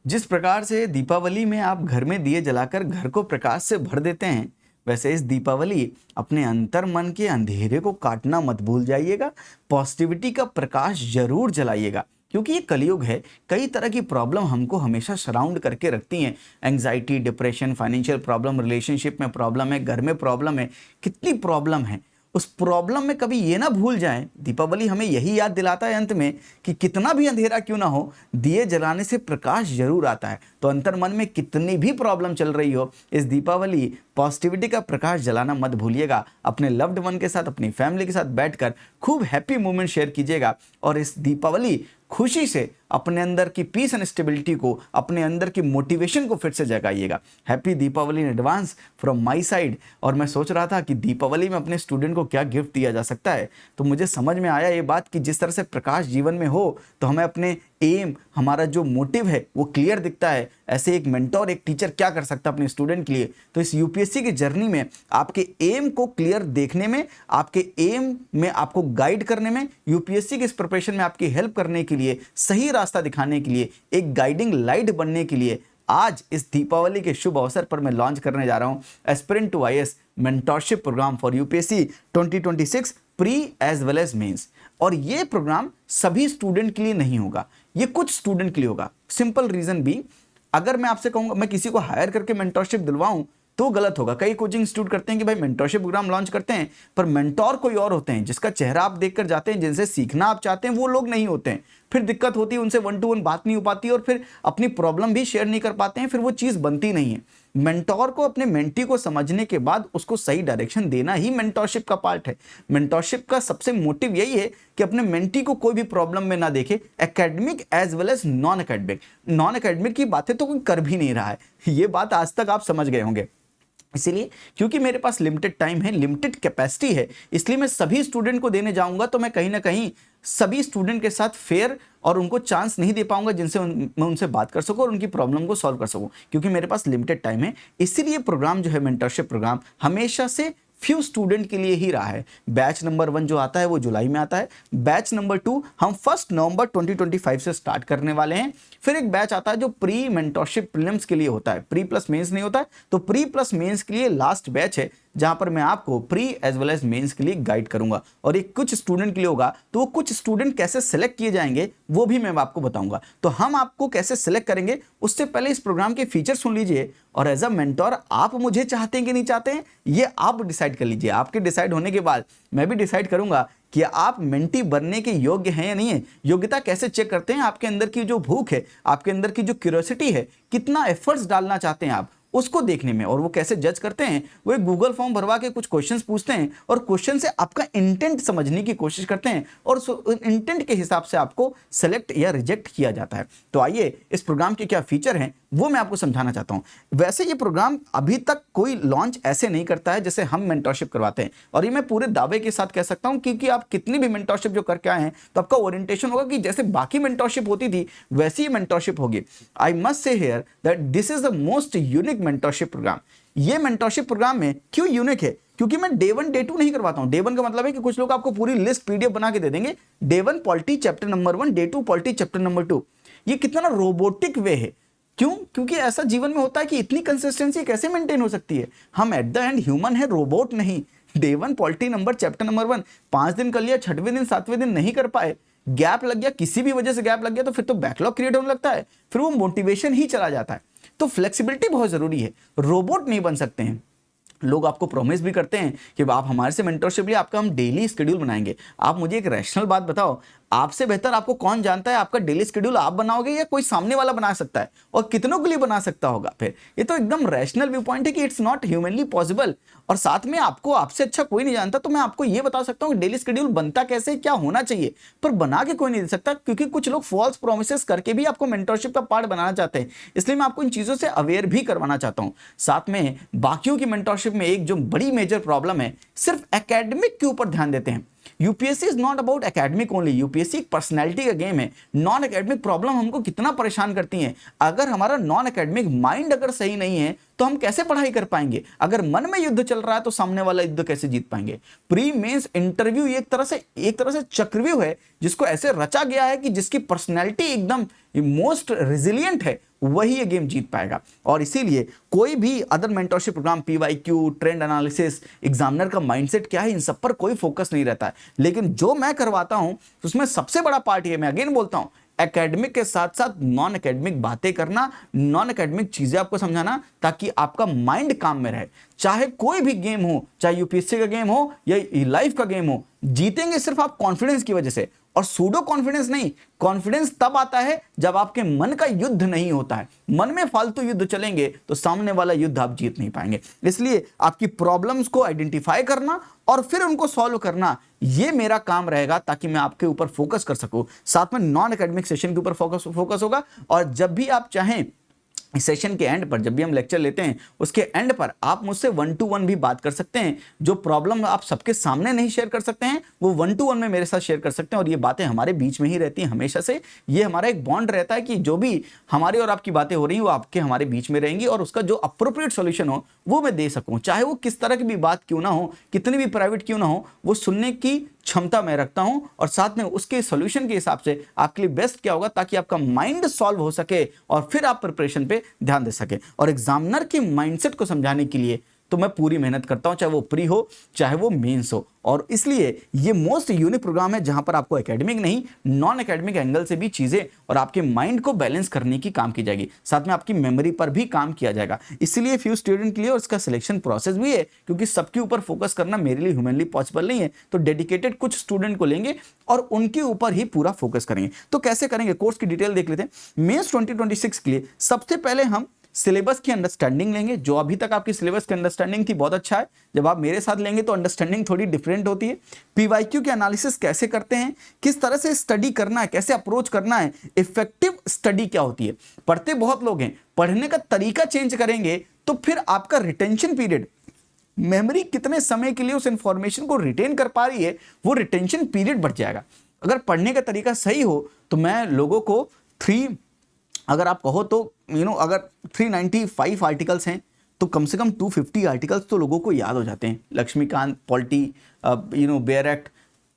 जिस प्रकार से दीपावली में आप घर में दिए जलाकर घर को प्रकाश से भर देते हैं, वैसे इस दीपावली अपने अंतर मन के अंधेरे को काटना मत भूल जाइएगा। पॉजिटिविटी का प्रकाश जरूर जलाइएगा, क्योंकि ये कलयुग है। कई तरह की प्रॉब्लम हमको हमेशा सराउंड करके रखती हैं। Anxiety, depression, financial problem, relationship में प्रॉब्लम है, घर में प्रॉब्लम है, कितनी प्रॉब्लम है। उस प्रॉब्लम में कभी ये ना भूल जाएं, दीपावली हमें यही याद दिलाता है अंत में कि कितना भी अंधेरा क्यों ना हो, दिए जलाने से प्रकाश जरूर आता है। तो अंतर मन में कितनी भी प्रॉब्लम चल रही हो, इस दीपावली पॉजिटिविटी का प्रकाश जलाना मत भूलिएगा। अपने लव्ड वन के साथ, अपनी फैमिली के साथ बैठकर खूब हैप्पी मोमेंट शेयर कीजिएगा और इस दीपावली खुशी से अपने अंदर की पीस एंड स्टेबिलिटी को, अपने अंदर की मोटिवेशन को फिर से जगाइएगा। Happy Deepavali in advance from my side. और मैं सोच रहा था कि दीपावली में अपने स्टूडेंट को क्या गिफ्ट दिया जा सकता है, तो मुझे समझ में आया ये बात कि जिस तरह से प्रकाश जीवन में हो तो हमें अपने एम, हमारा जो मोटिव है वो क्लियर दिखता है। ऐसे एक मेंटोर, एक टीचर क्या कर सकता है अपने स्टूडेंट के लिए। तो इस यूपीएससी की जर्नी में आपके एम को क्लियर देखने में, आपके एम में आपको गाइड करने में, यूपीएससी के इस प्रिपरेशन में आपकी हेल्प करने के लिए, सही रास्ता दिखाने के लिए, एक गाइडिंग लाइट बनने के लिए आज इस दीपावली के शुभ अवसर पर मैं लॉन्च करने जा रहा हूं aspirant to IAS mentorship programme for UPSC 2026 pre as well as mains. और ये प्रोग्राम सभी स्टूडेंट के लिए नहीं होगा, ये कुछ स्टूडेंट के लिए होगा। सिंपल रीजन भी, अगर मैं आपसे कहूंगा मैं किसी को हायर करके मेंटरशिप दिलवाऊं तो गलत होगा। कई कोचिंग इंस्टीट्यूट करते हैं कि भाई मेंटरशिप प्रोग्राम लॉन्च करते हैं, पर मेंटोर कोई और होते हैं जिसका चेहरा आप देखकर जाते हैं, जिनसे सीखना आप चाहते हैं वो लोग नहीं होते हैं। फिर दिक्कत होती है, उनसे 1 to 1 बात नहीं हो पाती और फिर अपनी प्रॉब्लम भी शेयर नहीं कर पाते हैं, फिर वो चीज़ बनती नहीं है। मेंटोर को अपने मेंटी को समझने के बाद उसको सही डायरेक्शन देना ही मेंटोरशिप का पार्ट है। मेंटोरशिप का सबसे मोटिव यही है कि अपने मेंटी को कोई भी प्रॉब्लम में ना देखे, academic as well as non academic. Non academic की बातें तो कोई कर भी नहीं रहा है, ये बात आज तक आप समझ गए होंगे। इसीलिए क्योंकि मेरे पास लिमिटेड टाइम है, लिमिटेड कैपेसिटी है, इसलिए मैं सभी स्टूडेंट को देने जाऊंगा तो मैं कहीं ना कहीं सभी स्टूडेंट के साथ फेयर और उनको चांस नहीं दे पाऊंगा जिनसे मैं उनसे बात कर सकूं और उनकी प्रॉब्लम को सॉल्व कर सकूं, क्योंकि मेरे पास लिमिटेड टाइम है। इसीलिए प्रोग्राम जो है मेंटरशिप प्रोग्राम हमेशा से फ्यू स्टूडेंट के लिए ही रहा है। बैच नंबर 1 जो आता है वो जुलाई में आता है। बैच नंबर 2 हम 1 नवंबर 2025 से स्टार्ट करने वाले हैं। फिर एक बैच आता है जो प्री मेंटरशिप प्रीलिम्स के लिए होता है, प्री प्लस मेंस नहीं होता है। तो प्री प्लस मेंस के लिए लास्ट बैच है, जहां पर मैं आपको pre as well as mains के लिए गाइड करूंगा। और ये कुछ स्टूडेंट के लिए होगा, तो वो कुछ स्टूडेंट कैसे सिलेक्ट किए जाएंगे वो भी मैं आपको बताऊंगा। तो हम आपको कैसे सिलेक्ट करेंगे उससे पहले इस प्रोग्राम के फीचर सुन लीजिए, और एज अ मेंटोर आप मुझे चाहते हैं कि नहीं चाहते हैं ये आप डिसाइड कर लीजिए। आपके डिसाइड होने के बाद मैं भी डिसाइड करूंगा कि आप मेंटी बनने के योग्य हैं या नहीं है। योग्यता कैसे चेक करते हैं? आपके अंदर की जो भूख है, आपके अंदर की जो क्यूरियोसिटी है, कितना एफर्ट्स डालना चाहते हैं आप, उसको देखने में। और वो कैसे जज करते हैं? वो एक गूगल फॉर्म भरवा के कुछ क्वेश्चंस पूछते हैं और क्वेश्चन से आपका इंटेंट समझने की कोशिश करते हैं और इंटेंट के हिसाब से आपको सेलेक्ट या रिजेक्ट किया जाता है। तो आइए इस प्रोग्राम के क्या फीचर हैं वो मैं आपको समझाना चाहता हूं। वैसे ये प्रोग्राम अभी तक कोई लॉन्च ऐसे नहीं करता है जैसे हम मेंटरशिप करवाते हैं, और ये मैं पूरे दावे के साथ कह सकता हूं, क्योंकि आप कितनी भी मेंटरशिप जो करके आए हैं तो आपका ओरिएंटेशन होगा कि जैसे बाकी मेंटरशिप होती थी वैसी ही मेंटरशिप होगी। I must say here that this is the most unique mentorship programme. ये मेंटरशिप प्रोग्राम में क्यों यूनिक है? क्योंकि मैं डे 1 डे 2 नहीं करवाता हूं। डे 1 का मतलब है कि कुछ लोग आपको पूरी लिस्ट पीडीएफ बना के दे देंगे, day 1 polity chapter number 1, day 2 polity chapter number 2। ये कितना रोबोटिक वे है। क्यों? क्योंकि ऐसा जीवन में होता है कि इतनी कंसिस्टेंसी कैसे मेंटेन हो सकती है। हम एट द एंड ह्यूमन है, रोबोट नहीं। Day 1 polity number chapter number 1 5 दिन कर लिया, 6वें दिन 7वें दिन नहीं कर पाए, गैप लग गया, किसी भी वजह से गैप लग गया, तो फिर तो बैकलॉग क्रिएट होने लगता है, फिर वो मोटिवेशन ही चला जाता है। तो फ्लेक्सिबिलिटी बहुत जरूरी है, रोबोट नहीं बन सकते हैं। लोग आपको प्रॉमिस भी करते हैं कि आप हमारे से मेंटरशिप लिए आपका हम डेली शेड्यूल बनाएंगे। आप मुझे एक रैशनल बात बताओ, आपसे बेहतर आपको कौन जानता है आपका डेली शेड्यूल आप बनाओगे या कोई सामने वाला बना सकता है, और कितनों के लिए बना सकता होगा? फिर ये तो एकदम रैशनल व्यू पॉइंट है कि इट्स नॉट ह्यूमनली पॉसिबल। और साथ में आपको आपसे अच्छा कोई नहीं जानता, तो मैं आपको ये बता सकता हूँ कि डेली शेड्यूल बनता कैसे, क्या होना चाहिए, पर बना के कोई नहीं दे सकता, क्योंकि कुछ लोग फॉल्स प्रोमिसेस करके भी आपको मेंटरशिप का पार्ट बनाना चाहते हैं। इसलिए मैं आपको इन चीजों से अवेयर भी करवाना चाहता हूं। साथ में बाकियों की मेंटरशिप में एक जो बड़ी मेजर प्रॉब्लम है, सिर्फ एकेडमिक के ऊपर ध्यान देते हैं। UPSC is not about academic only. UPSC एक पर्सनैलिटी का गेम है। नॉन एकेडमिक प्रॉब्लम हमको कितना परेशान करती है। अगर हमारा नॉन एकेडमिक माइंड अगर सही नहीं है तो हम कैसे पढ़ाई कर पाएंगे? अगर मन में युद्ध चल रहा है तो सामने वाला युद्ध कैसे जीत पाएंगे? प्री मेंस इंटरव्यू एक तरह से चक्रव्यूह है जिसको ऐसे रचा गया है कि जिसकी पर्सनैलिटी एकदम मोस्ट रेजिलियंट है वही ये गेम जीत पाएगा। और इसीलिए कोई भी other mentorship programme, PYQ, trend analysis, examiner का माइंडसेट क्या है, इन सब पर कोई फोकस नहीं रहता है। लेकिन जो मैं करवाता हूं उसमें सबसे बड़ा पार्ट ये, मैं अगेन बोलता हूं, एकेडमिक के साथ साथ नॉन एकेडमिक बातें करना, नॉन एकेडमिक चीजें आपको समझाना, ताकि आपका माइंड काम में रहे। चाहे कोई भी गेम हो, चाहे यूपीएससी का गेम हो या लाइफ का गेम हो, जीतेंगे सिर्फ आप कॉन्फिडेंस की वजह से। और सूडो कॉन्फिडेंस नहीं, कॉन्फिडेंस तब आता है जब आपके मन का युद्ध नहीं होता है। मन में फालतू युद्ध चलेंगे तो सामने वाला युद्ध आप जीत नहीं पाएंगे। इसलिए आपकी प्रॉब्लम्स को आइडेंटिफाई करना और फिर उनको सॉल्व करना, ये मेरा काम रहेगा, ताकि मैं आपके ऊपर फोकस कर सकूं। साथ में नॉन एकेडमिक सेशन के ऊपर फोकस होगा। और जब भी आप चाहें, इस सेशन के एंड पर, जब भी हम लेक्चर लेते हैं उसके एंड पर आप मुझसे 1-to-1 भी बात कर सकते हैं। जो प्रॉब्लम आप सबके सामने नहीं शेयर कर सकते हैं वो 1-to-1 में मेरे साथ शेयर कर सकते हैं। और ये बातें हमारे बीच में ही रहती हैं हमेशा से। ये हमारा एक बॉन्ड रहता है कि जो भी हमारी और आपकी बातें हो रही हैं वो आपके हमारे बीच में रहेंगी, और उसका जो अप्रोप्रिएट सॉल्यूशन हो वो मैं दे सकूं। चाहे वो किस तरह की भी बात क्यों ना हो, कितनी भी प्राइवेट क्यों ना हो, वो सुनने की क्षमता मैं रखता हूं। और साथ में उसके सॉल्यूशन के हिसाब से आपके लिए बेस्ट क्या होगा, ताकि आपका माइंड सॉल्व हो सके और फिर आप प्रिपरेशन पे ध्यान दे सके। और एग्जामिनर के माइंडसेट को समझाने के लिए तो मैं पूरी मेहनत करता हूं, चाहे वो प्री हो चाहे वो मेंस हो। और इसलिए ये मोस्ट यूनिक प्रोग्राम है जहां पर आपको एकेडमिक नहीं, नॉन एकेडमिक एंगल से भी चीजें और आपके माइंड को बैलेंस करने की काम की जाएगी। साथ में आपकी मेमोरी पर भी काम किया जाएगा। इसलिए फ्यू स्टूडेंट के लिए और इसका सिलेक्शन प्रोसेस भी है, क्योंकि सबके ऊपर फोकस करना मेरे लिए ह्यूमनली पॉसिबल नहीं है। तो डेडिकेटेड कुछ स्टूडेंट को लेंगे और उनके ऊपर ही पूरा फोकस करेंगे। तो कैसे करेंगे, कोर्स की डिटेल देख लेते हैं। मेंस 2026 के लिए सबसे पहले हम सिलेबस की अंडरस्टैंडिंग लेंगे। जो अभी तक आपकी सिलेबस की अंडरस्टैंडिंग थी बहुत अच्छा है, जब आप मेरे साथ लेंगे तो अंडरस्टैंडिंग थोड़ी डिफरेंट होती है। पीवाईक्यू के एनालिसिस कैसे करते हैं, किस तरह से स्टडी करना है, कैसे अप्रोच करना है, इफेक्टिव स्टडी क्या होती है। पढ़ते बहुत लोग हैं, पढ़ने का तरीका चेंज करेंगे तो फिर आपका रिटेंशन पीरियड, मेमोरी कितने समय के लिए उस इंफॉर्मेशन को रिटेन कर पा रही है, वो रिटेंशन पीरियड बढ़ जाएगा। अगर पढ़ने का तरीका सही हो तो मैं लोगों को अगर आप कहो तो अगर 395 आर्टिकल्स हैं तो कम से कम 250 आर्टिकल्स तो लोगों को याद हो जाते हैं। लक्ष्मीकांत, पॉलिटी, बेयर एक्ट,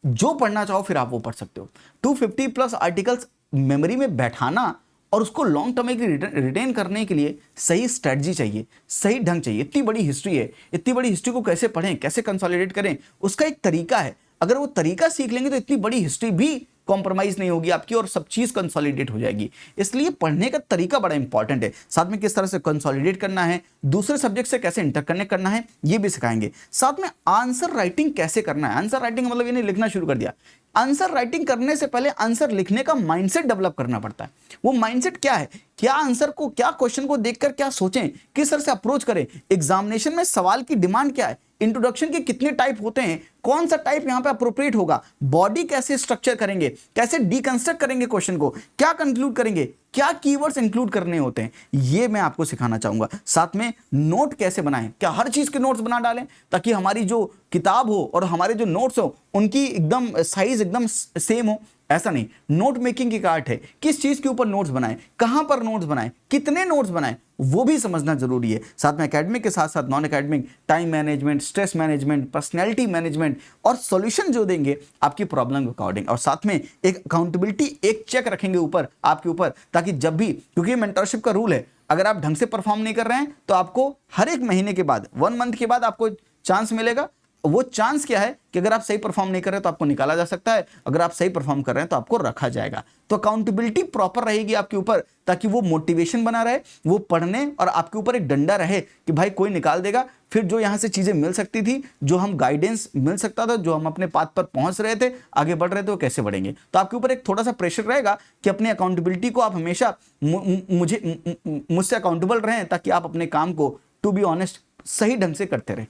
जो पढ़ना चाहो फिर आप वो पढ़ सकते हो। 250 प्लस आर्टिकल्स मेमोरी में बैठाना और उसको लॉन्ग टर्म में रिटेन करने के लिए सही स्ट्रेटजी चाहिए, सही ढंग चाहिए। इतनी बड़ी हिस्ट्री है, इतनी बड़ी हिस्ट्री को कैसे पढ़ें, कैसे कंसोलिडेट करें, उसका एक तरीका है। अगर वो तरीका सीख लेंगे तो इतनी बड़ी हिस्ट्री भी कॉम्प्रोमाइज नहीं होगी आपकी और सब चीज कंसोलिडेट हो जाएगी। इसलिए पढ़ने का तरीका बड़ा इंपॉर्टेंट है। साथ में किस तरह से कंसोलिडेट करना है, दूसरे सब्जेक्ट से कैसे इंटरकनेक्ट करना है, ये भी सिखाएंगे। साथ में आंसर राइटिंग कैसे करना है। आंसर राइटिंग मतलब ये नहीं लिखना शुरू कर दिया। आंसर राइटिंग करने से पहले आंसर लिखने का माइंडसेट डेवलप करना पड़ता है। वो माइंडसेट क्या है, क्या आंसर को, क्या क्वेश्चन को देखकर क्या सोचें, किस तरह से अप्रोच करें, एग्जामिनेशन में सवाल की डिमांड क्या है, इंट्रोडक्शन के कितने टाइप होते हैं, कौन सा टाइप यहां पे अप्रोप्रिएट होगा, बॉडी कैसे स्ट्रक्चर करेंगे, कैसे डीकंस्ट्रक्ट करेंगे क्वेश्चन को, क्या कंक्लूड करेंगे, क्या कीवर्ड्स इंक्लूड करने होते हैं, ये मैं आपको सिखाना चाहूंगा। साथ में नोट कैसे बनाएं, क्या हर चीज के नोट्स बना डालें ताकि हमारी जो किताब हो और हमारे जो नोट्स हो उनकी एकदम साइज एकदम सेम हो। ऐसा नहीं, नोट मेकिंग की आर्ट है। किस चीज के ऊपर नोट्स बनाएं, कहां पर नोट्स बनाएं, कितने नोट्स बनाएं, वो भी समझना जरूरी है। साथ में एकेडमिक के साथ साथ non academic, time management, stress management, personality management और सॉल्यूशन जो देंगे आपकी प्रॉब्लम के अकॉर्डिंग। और साथ में एक अकाउंटेबिलिटी, एक चेक रखेंगे ऊपर आपके ऊपर, ताकि जब भी, क्योंकि मेंटरशिप का रूल है, अगर आप ढंग से परफॉर्म नहीं कर रहे हैं तो आपको हर एक महीने के बाद, 1 मंथ के बाद आपको चांस मिलेगा। वो चांस क्या है कि अगर आप सही परफॉर्म नहीं कर रहे तो आपको निकाला जा सकता है, अगर आप सही परफॉर्म कर रहे हैं तो आपको रखा जाएगा। तो अकाउंटेबिलिटी प्रॉपर रहेगी आपके ऊपर, ताकि वो मोटिवेशन बना रहे, वो पढ़ने, और आपके ऊपर एक डंडा रहे कि भाई कोई निकाल देगा। फिर जो यहां से चीजें मिल सकती थी, जो हम गाइडेंस मिल सकता था, जो हम अपने पाथ पर पहुंच रहे थे, आगे बढ़ रहे थे, वो कैसे बढ़ेंगे। तो आपके ऊपर एक थोड़ा सा प्रेशर रहेगा कि अपनी अकाउंटेबिलिटी को आप हमेशा मुझसे अकाउंटेबल रहें, ताकि आप अपने काम को टू बी ऑनेस्ट सही ढंग से करते रहें।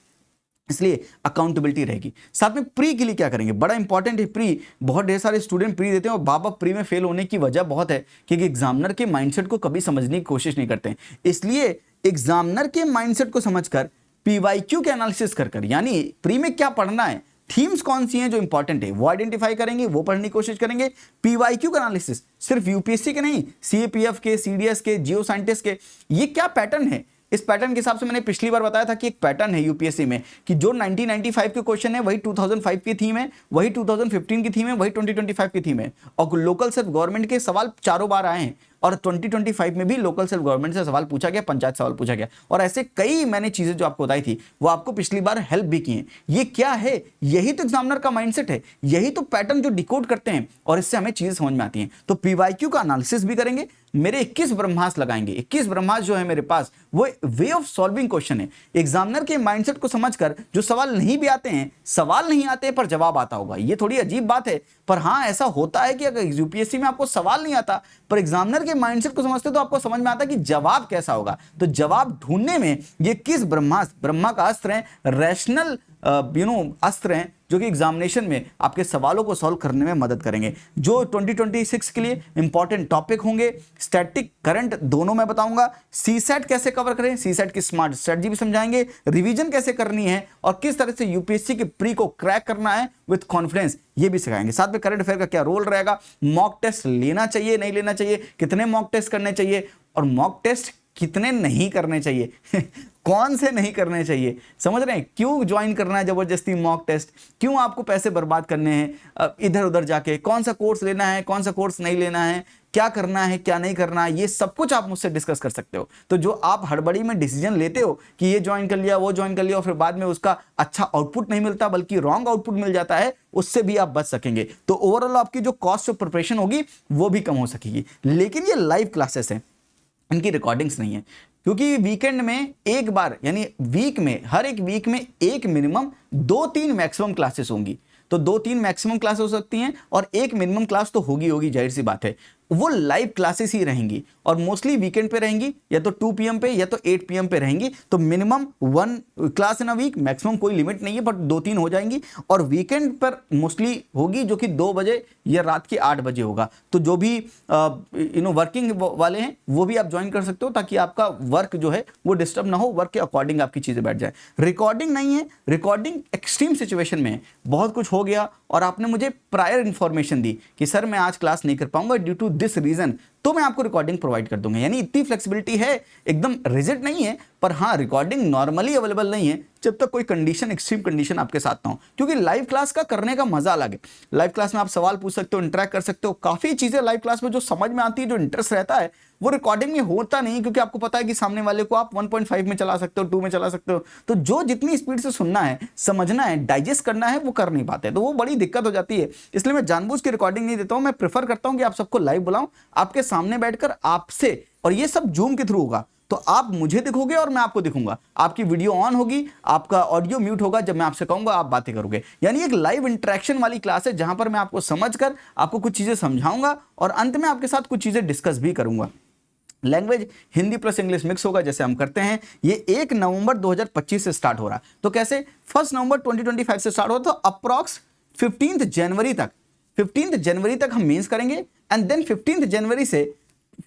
इसलिए अकाउंटेबिलिटी रहेगी। साथ में प्री के लिए क्या करेंगे, बड़ा इंपॉर्टेंट है प्री। बहुत ढेर सारे स्टूडेंट प्री देते हैं और बाबा प्री में फेल होने की वजह बहुत है क्योंकि एग्जामिनर के माइंडसेट को कभी समझने की कोशिश नहीं करते हैं। इसलिए एग्जामिनर के माइंडसेट को समझकर पीवाईक्यू के एनालिसिस कर यानी प्री में क्या पढ़ना है, थीम्स कौन सी हैं जो इंपॉर्टेंट है, वो आइडेंटिफाई करेंगे, वो पढ़ने की कोशिश करेंगे। पीवाईक्यू का एनालिसिस सिर्फ यूपीएससी के नहीं, सीएपीएफ के, सीडीएस के, जियो साइंटिस्ट के, ये क्या पैटर्न है, इस पैटर्न के हिसाब से मैंने पिछली बार बताया था कि एक पैटर्न है यूपीएससी में कि जो 1995 के क्वेश्चन है वही 2005 की थीम है, वही 2015 की थीम है, वही 2025 की थीम है, और लोकल सेल्फ गवर्नमेंट के सवाल चारों बार आए हैं, और 2025 में भी लोकल सेल्फ गवर्नमेंट से सवाल पूछा गया, पंचायत सवाल पूछा गया, और ऐसे कई मैंने चीजें जो आपको बताई थी वो आपको पिछली बार हेल्प भी की हैं। ये क्या है? यही तो एग्जामिनर का माइंडसेट है, यही तो पैटर्न जो डिकोड करते हैं और इससे हमें चीजें समझ में आती हैं। तो पीवाईक्यू का एनालिसिस भी करेंगे, मेरे 21 ब्रह्मास्त्र लगाएंगे। 21 ब्रह्मास्त्र जो है मेरे पास वो वे ऑफ सॉल्विंग क्वेश्चन है। एग्जामिनर के माइंडसेट को समझकर जो सवाल नहीं भी आते हैं, सवाल नहीं आते पर जवाब आता होगा, ये थोड़ी अजीब बात है, पर हाँ ऐसा होता है कि अगर यूपीएससी में आपको सवाल नहीं आता पर एग्जामिनर के माइंडसेट को समझते तो आपको समझ में आता कि जवाब कैसा होगा। तो जवाब ढूंढने में ये किस ब्रह्मास्त्र, ब्रह्मा का अस्त्र है, रैशनल अस्त्र हैं जो कि एग्जामिनेशन में आपके सवालों को सॉल्व करने में मदद करेंगे। जो 2026 के लिए इंपॉर्टेंट टॉपिक होंगे, स्टैटिक करंट दोनों मैं बताऊंगा, सीसेट कैसे कवर करें, सीसेट की स्मार्ट स्ट्रेटजी भी समझाएंगे, रिवीजन कैसे करनी है और किस तरह से यूपीएससी के प्री को क्रैक करना है विद कॉन्फिडेंस, ये भी सिखाएंगे। साथ में करंट अफेयर का क्या रोल रहेगा, मॉक टेस्ट लेना चाहिए नहीं लेना चाहिए, कितने मॉक टेस्ट करने चाहिए और मॉक टेस्ट कितने नहीं करने चाहिए कौन से नहीं करने चाहिए, समझ रहे हैं, क्यों ज्वाइन करना है जबरदस्ती मॉक टेस्ट, क्यों आपको पैसे बर्बाद करने हैं इधर उधर जाके, कौन सा कोर्स लेना है कौन सा कोर्स नहीं लेना है, क्या करना है क्या नहीं करना है, ये सब कुछ आप मुझसे डिस्कस कर सकते हो। तो जो आप हड़बड़ी में डिसीजन लेते हो कि ये ज्वाइन कर लिया वो ज्वाइन कर लिया और फिर बाद में उसका अच्छा आउटपुट नहीं मिलता बल्कि रॉन्ग आउटपुट मिल जाता है, उससे भी आप बच सकेंगे। तो ओवरऑल आपकी जो कॉस्ट ऑफ प्रिपरेशन होगी वो भी कम हो सकेगी। लेकिन ये लाइव क्लासेस हैं, इनकी रिकॉर्डिंग्स नहीं है, क्योंकि वीकेंड में एक बार यानी वीक में हर एक वीक में एक मिनिमम 2-3 मैक्सिमम क्लासेस होंगी। तो 2-3 मैक्सिमम क्लास हो सकती हैं और एक मिनिमम क्लास तो होगी, जाहिर सी बात है। वो लाइव क्लासेस ही रहेंगी और मोस्टली वीकेंड पे रहेंगी, या तो 2 PM पे या तो 8 PM पे रहेंगी। तो minimum 1 class in a week, maximum कोई लिमिट नहीं है बट 2-3 हो जाएंगी। और वीकेंड पर मोस्टली होगी जो कि 2 बजे या रात के 8 बजे होगा। तो जो भी वर्किंग वाले हैं वो भी आप ज्वाइन कर सकते हो ताकि आपका वर्क जो है वो डिस्टर्ब ना हो, वर्क के अकॉर्डिंग आपकी चीजें बैठ जाए। रिकॉर्डिंग नहीं है, रिकॉर्डिंग एक्सट्रीम सिचुएशन में है, बहुत कुछ हो गया और आपने मुझे प्रायर इंफॉर्मेशन दी कि सर मैं आज क्लास नहीं कर पाऊंगा ड्यू टू दिस रीजन, तो मैं आपको रिकॉर्डिंग प्रोवाइड कर दूंगा। यानी इतनी फ्लेक्सिबिलिटी है, एकदम रिजिड नहीं है, पर हाँ रिकॉर्डिंग नॉर्मली अवेलेबल नहीं है जब तक कोई कंडीशन, एक्सट्रीम कंडीशन आपके साथ ना हो। क्योंकि लाइव क्लास का करने का मजा अलग है। लाइव क्लास में आप सवाल पूछ सकते हो, इंटरेक्ट कर सकते हो, काफी चीजें लाइव क्लास में जो समझ में आती है, जो इंटरेस्ट रहता है वो रिकॉर्डिंग में होता नहीं, क्योंकि आपको पता है कि सामने वाले को आप 1.5 में चला सकते हो, 2 में चला सकते हो। तो जो जितनी स्पीड से सुनना है, समझना है, डाइजेस्ट करना है वो कर नहीं पाते, तो वो बड़ी दिक्कत हो जाती है। इसलिए मैं जानबूझ के रिकॉर्डिंग नहीं देता हूं, मैं प्रेफर करता हूं कि आप सबको लाइव बुलाऊं, आपके सामने बैठकर आपसे, और ये सब जूम के थ्रू होगा। तो आप मुझे दिखोगे और मैं आपको दिखूंगा, आपकी वीडियो ऑन होगी, आपका ऑडियो म्यूट होगा, जब मैं आपसे कहूंगा आप बातें करोगे। यानी एक लाइव इंटरेक्शन वाली क्लास है जहां पर मैं आपको समझकर आपको कुछ चीजें समझाऊंगा और अंत में आपके साथ कुछ चीजें डिस्कस भी करूंगा। Language Hindi plus English mix होगा जैसे हम करते हैं। ये 1 नवंबर 2025 से स्टार्ट हो रहा है। तो कैसे 1 नवंबर 2025 से स्टार्ट हो, तो अप्रॉक्स 15 जनवरी तक हम मेंस करेंगे एंड देन 15 जनवरी से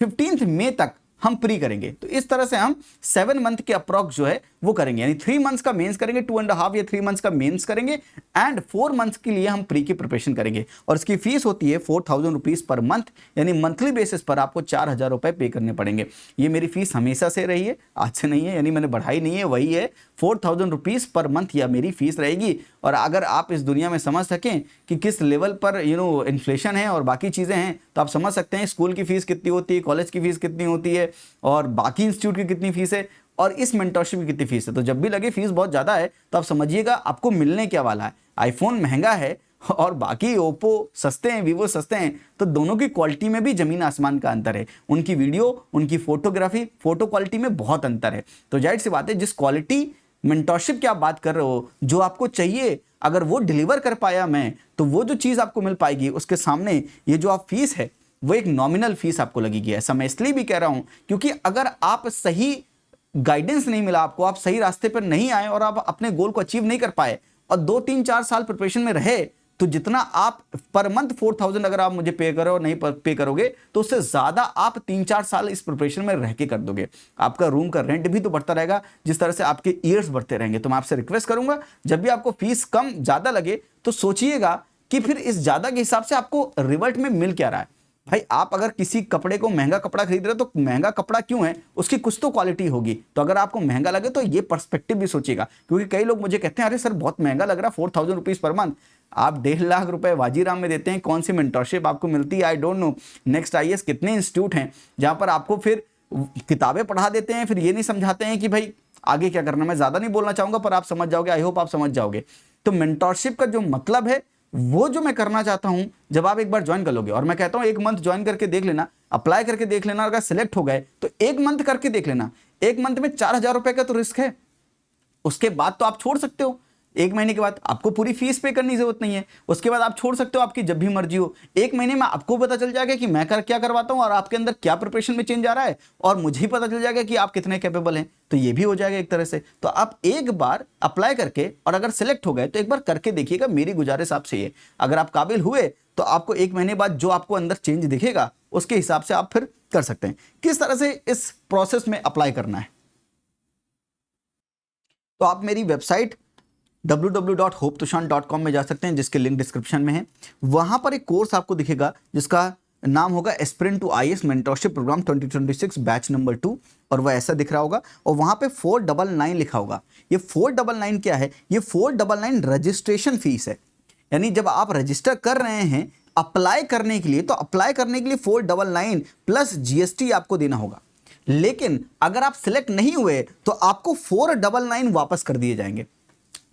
15 मई तक हम प्री करेंगे। तो इस तरह से हम 7 मंथ के अप्रॉक्स जो है वो करेंगे, यानी 3 मंथ्स का मेंस करेंगे, 2.5 या 3 मंथ्स का मेंस करेंगे एंड 4 मंथ्स के लिए हम प्री की प्रिपरेशन करेंगे। और इसकी फीस होती है 4000 रुपीज पर मंथ, यानी मंथली बेसिस पर आपको 4000 रुपए पे करने पड़ेंगे। ये मेरी फीस हमेशा से रही है, आज से नहीं है, यानी मैंने बढ़ाई नहीं है, वही है 4000 रुपीज पर मंथ या मेरी फीस रहेगी। और अगर आप इस दुनिया में समझ सकें कि किस लेवल पर इन्फ्लेशन है और बाकी चीज़ें हैं, तो आप समझ सकते हैं स्कूल की फीस कितनी होती है, कॉलेज की फीस कितनी होती है और बाकी इंस्टीट्यूट की कितनी फीस है और इस मेंटरशिप की कितनी फीस है। तो जब भी लगे फीस बहुत ज़्यादा है तो आप समझिएगा आपको मिलने क्या वाला है। आईफोन महंगा है और बाकी ओप्पो सस्ते हैं, वीवो सस्ते हैं, तो दोनों की क्वालिटी में भी जमीन आसमान का अंतर है। उनकी वीडियो, उनकी फोटोग्राफी, फोटो क्वालिटी में बहुत अंतर है। तो जाहिर सी बात है जिस क्वालिटी मेंटरशिप की आप बात कर रहे हो, जो आपको चाहिए, अगर वो डिलीवर कर पाया मैं, तो वो जो चीज़ आपको मिल पाएगी उसके सामने ये जो आप फीस है वो एक नॉमिनल फीस आपको लगेगी। ऐसा मैं इसलिए भी कह रहा हूँ क्योंकि अगर आप सही गाइडेंस नहीं मिला आपको, आप सही रास्ते पर नहीं आए और आप अपने गोल को अचीव नहीं कर पाए और 2-3-4 साल प्रिपरेशन में रहे, तो जितना आप पर मंथ 4000 अगर आप मुझे पे करो, नहीं पे करोगे तो उससे ज्यादा आप 3-4 साल इस प्रिपरेशन में रह के कर दोगे। आपका रूम का रेंट भी तो बढ़ता रहेगा जिस तरह से आपके ईयर्स बढ़ते रहेंगे। तो मैं आपसे रिक्वेस्ट करूंगा जब भी आपको फीस कम ज्यादा लगे तो सोचिएगा कि फिर इस ज्यादा के हिसाब से आपको रिवर्ट में मिल क्या रहा है। भाई आप अगर किसी कपड़े को महंगा कपड़ा खरीद रहे हो तो महंगा कपड़ा क्यों है, उसकी कुछ तो क्वालिटी होगी। तो अगर आपको महंगा लगे तो ये पर्सपेक्टिव भी सोचिएगा, क्योंकि कई लोग मुझे कहते हैं अरे सर बहुत महंगा लग रहा है, 4000 रुपीज पर मंथ। आप 1.5 लाख रुपए वाजीराम में देते हैं, कौन सी मेंटरशिप आपको मिलती है, I don't know. Next IAS कितने इंस्टीट्यूट हैं जहां पर आपको फिर किताबें पढ़ा देते हैं, फिर ये नहीं समझाते हैं कि भाई आगे क्या करना। मैं ज्यादा नहीं बोलना चाहूंगा पर आप समझ जाओगे, आई होप आप समझ जाओगे। तो मेंटरशिप का जो मतलब है वो जो मैं करना चाहता हूं, जब आप एक बार ज्वाइन कर लोगे, और मैं कहता हूं एक मंथ ज्वाइन करके देख लेना, अप्लाई करके देख लेना, अगर सिलेक्ट हो गए तो एक मंथ करके देख लेना। एक मंथ में 4000 रुपए का तो रिस्क है, उसके बाद तो आप छोड़ सकते हो। एक महीने के बाद आपको पूरी फीस पे करने की जरूरत नहीं है, उसके बाद आप छोड़ सकते हो, आपकी जब भी मर्जी हो। एक महीने में आपको पता चल जाएगा कि मैं क्या करवाता हूं और आपके अंदर क्या प्रिपरेशन में चेंज आ रहा है, और मुझे ही पता चल जाएगा कि आप कितने कैपेबल हैं। तो ये भी हो जाएगा एक तरह से। तो आप एक बार अप्लाई करके, और अगर सिलेक्ट हो गए तो एक बार करके देखिएगा। मेरी गुजारिश आपसे ये, अगर आप काबिल हुए तो आपको एक महीने बाद जो आपको अंदर चेंज दिखेगा उसके हिसाब से आप फिर कर सकते हैं। किस तरह से इस प्रोसेस में अप्लाई करना है, तो आप मेरी वेबसाइट www.hoptushan.com में जा सकते हैं, जिसके लिंक डिस्क्रिप्शन में है। वहां पर एक कोर्स आपको दिखेगा जिसका नाम होगा aspirant to IAS mentorship programme 2026 batch number 2, और वह ऐसा दिख रहा होगा, और वहां पे 499 लिखा होगा। ये 499 क्या है, ये 499 रजिस्ट्रेशन फीस है। यानी जब आप रजिस्टर कर रहे हैं अप्लाई करने के लिए, तो अप्लाई करने के लिए 499 प्लस जीएसटी आपको देना होगा। लेकिन अगर आप सिलेक्ट नहीं हुए तो आपको 499 वापस कर दिए जाएंगे।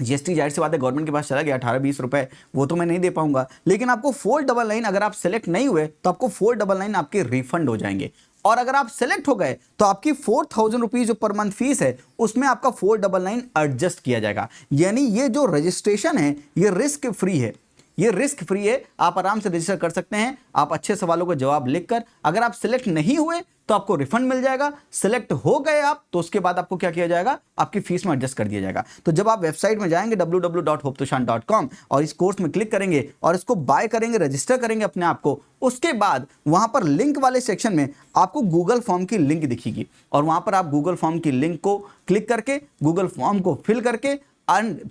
जीएसटी जाहिर सी बात है गवर्नमेंट के पास चला गया, 18-20 रुपए, वो तो मैं नहीं दे पाऊंगा। लेकिन आपको 499, अगर आप सेलेक्ट नहीं हुए तो आपको 499 आपके रिफंड हो जाएंगे। और अगर आप सेलेक्ट हो गए तो आपकी 4000 रुपीज जो पर मंथ फीस है उसमें आपका 499 एडजस्ट किया जाएगा। यानी ये जो रजिस्ट्रेशन है ये रिस्क फ्री है, ये रिस्क फ्री है। आप आराम से रजिस्टर कर सकते हैं, आप अच्छे सवालों का जवाब लिखकर। अगर आप सिलेक्ट नहीं हुए तो आपको रिफंड मिल जाएगा, सिलेक्ट हो गए आप तो उसके बाद आपको क्या किया जाएगा, आपकी फीस में एडजस्ट कर दिया जाएगा। तो जब आप वेबसाइट में जाएंगे www.hoptushan.com और इस कोर्स में क्लिक करेंगे और इसको बाय करेंगे, रजिस्टर करेंगे अपने आप को, उसके बाद वहां पर लिंक वाले सेक्शन में आपको गूगल फॉर्म की लिंक दिखेगी, और वहां पर आप गूगल फॉर्म की लिंक को क्लिक करके गूगल फॉर्म को फिल करके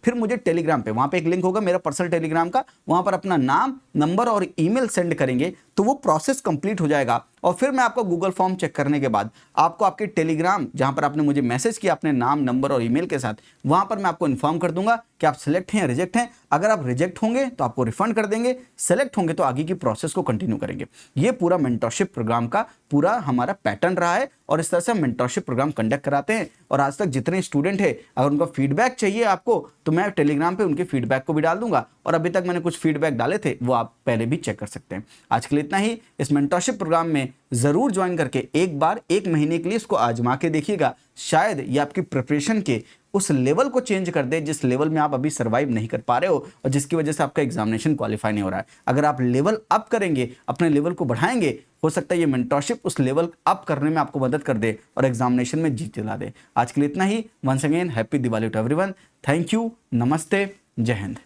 फिर मुझे टेलीग्राम पे, वहां पे एक लिंक होगा मेरा पर्सनल टेलीग्राम का, वहां पर अपना नाम, नंबर और ईमेल सेंड करेंगे तो वो प्रोसेस कंप्लीट हो जाएगा। और फिर मैं आपको गूगल फॉर्म चेक करने के बाद आपको आपके टेलीग्राम, जहां पर आपने मुझे मैसेज किया अपने नाम, नंबर और ईमेल के साथ, वहां पर मैं आपको इन्फॉर्म कर दूंगा कि आप सिलेक्ट हैं या रिजेक्ट हैं। अगर आप रिजेक्ट होंगे तो आपको रिफंड कर देंगे, सेलेक्ट होंगे तो आगे की प्रोसेस को कंटिन्यू करेंगे। ये पूरा मेंटरशिप प्रोग्राम का पूरा हमारा पैटर्न रहा है, और इस तरह से हम मेंटरशिप प्रोग्राम कंडक्ट कराते हैं। और आज तक जितने स्टूडेंट है, अगर उनका फीडबैक चाहिए आपको तो मैं टेलीग्राम पे उनके फीडबैक को भी डाल दूंगा, और अभी तक मैंने कुछ फीडबैक डाले थे वो आप पहले भी चेक कर सकते हैं। आज के लिए इतना ही। इस मेंटरशिप प्रोग्राम में जरूर ज्वाइन करके एक बार, एक महीने के लिए इसको आजमा के देखिएगा। शायद ये आपकी प्रिपरेशन के उस लेवल को चेंज कर दे जिस लेवल में आप अभी सर्वाइव नहीं कर पा रहे हो, और जिसकी वजह से आपका एग्जामिनेशन क्वालिफाई नहीं हो रहा है। अगर आप लेवल अप करेंगे, अपने लेवल को बढ़ाएंगे, हो सकता है ये मेंटरशिप उस लेवल अप करने में आपको मदद कर दे और एग्जामिनेशन में जीत दिला दे। आज के लिए इतना ही। Once again happy Diwali to everyone. Thank you, नमस्ते, जय हिंद।